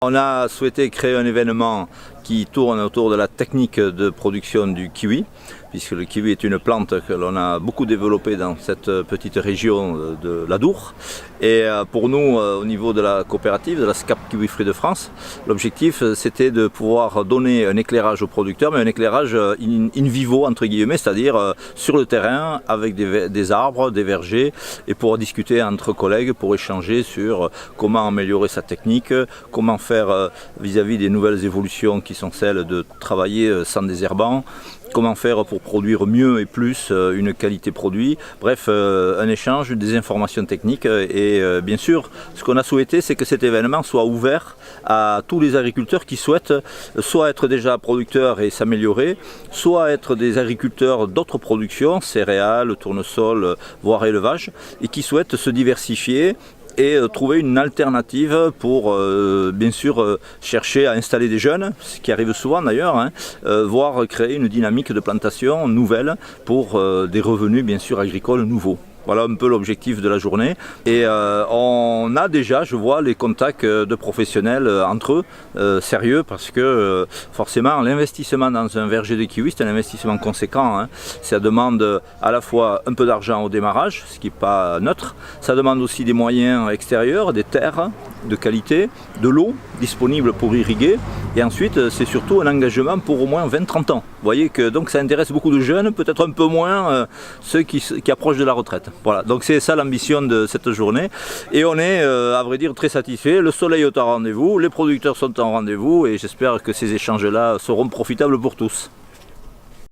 On a souhaité créer un événement qui tourne autour de la technique de production du kiwi, puisque le kiwi est une plante que l'on a beaucoup développée dans cette petite région de l'Adour. Et pour nous, au niveau de la coopérative, de la SCAP Kiwi Fruits de France, l'objectif c'était de pouvoir donner un éclairage aux producteurs, mais un éclairage in vivo, entre guillemets, c'est-à-dire sur le terrain, avec des arbres, des vergers, et pour discuter entre collègues, pour échanger sur comment améliorer sa technique, comment faire vis-à-vis des nouvelles évolutions qui sont celles de travailler sans désherbant, comment faire pour produire mieux et plus une qualité produit. Bref, un échange, des informations techniques et bien sûr, ce qu'on a souhaité, c'est que cet événement soit ouvert à tous les agriculteurs qui souhaitent soit être déjà producteurs et s'améliorer, soit être des agriculteurs d'autres productions, céréales, tournesol, voire élevage, et qui souhaitent se diversifier et trouver une alternative pour bien sûr chercher à installer des jeunes, ce qui arrive souvent d'ailleurs, voire créer une dynamique de plantation nouvelle pour des revenus bien sûr agricoles nouveaux. Voilà un peu l'objectif de la journée. Et on a déjà, je vois, les contacts de professionnels entre eux, sérieux, parce que forcément l'investissement dans un verger de kiwi, c'est un investissement conséquent. Ça demande à la fois un peu d'argent au démarrage, ce qui n'est pas neutre. Ça demande aussi des moyens extérieurs, des terres de qualité, de l'eau disponible pour irriguer. Et ensuite, c'est surtout un engagement pour au moins 20-30 ans. Vous voyez que donc ça intéresse beaucoup de jeunes, peut-être un peu moins ceux qui approchent de la retraite. Voilà, donc c'est ça l'ambition de cette journée. Et on est, à vrai dire, très satisfait. Le soleil est au rendez-vous, les producteurs sont en rendez-vous et j'espère que ces échanges-là seront profitables pour tous.